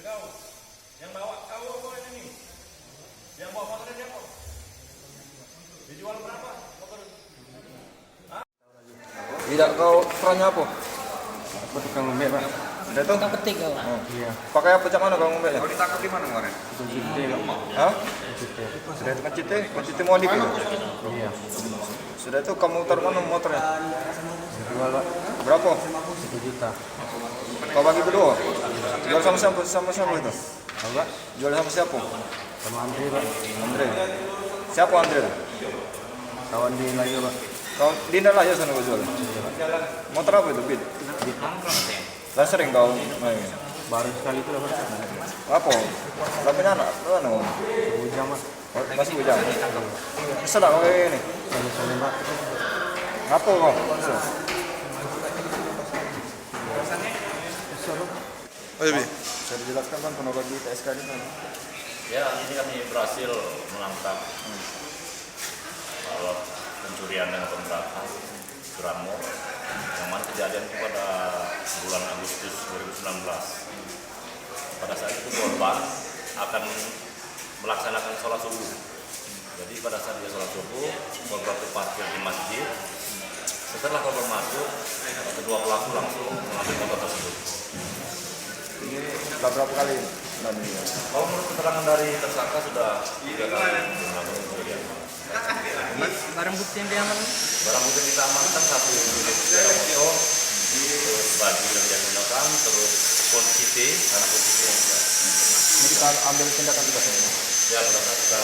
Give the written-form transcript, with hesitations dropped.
kau. Yang bawa kau apa ini? Yang bawa motornya siapa? Dijual berapa motor? Tidak, kau perannya apa? Aku tukang ngombe, Pak. Udah tuh? Tukang petik kau. Oh. Iya. Pakai apa cak mana kau ngombelnya? Kau ditangkap di mana kemarin? Itu Cite, Pak. Hah? Cite. Sudah itu kan Cite modif itu? Iya. Sudah itu kamu taruh mana motornya? Jual, Pak. Berapa? 1 juta. Kau bagi berdua? Jual sama siapa? Sama siapa itu? Tahu, Pak? Jual sama siapa? Sama Andre, Pak. Andre. Siapa Andre itu? Kawan di Layo, Pak. Kau di dalam aja sana kau jual. Motor apa itu? Beat. Lah sering kau main. Baru sekali itu, Pak. Apa? Berapa anak? Mana? Hujan, Pak. Masih hujan. Kesel tak kau kayak ini? Soalnya, Pak. Apa kau? Kesel. Oh iya, Bi. Bisa dijelaskan kan kronologi TSK ini kan? Ya, ini kami berhasil menangkap alat pencurian dengan pemberatan Gramo yang mana kejadian itu pada bulan Agustus 2019. Pada saat itu korban akan melaksanakan sholat subuh. Jadi pada saat dia sholat subuh, korban terparkir di masjid. Setelah korban masuk, kedua pelaku langsung mengambil motor tersebut. Ini sudah berapa kali? Kalau menurut keterangan dari tersangka sudah 3 kali melakukan pencurian. Barang bukti yang diamankan? Barang bukti yang kita amankan 1 unit sepeda motor, terus baju yang dia gunakan, terus kunci T, karena kunci T yang dia. Ini kita ambil tindakan juga. Ya, pada saat kita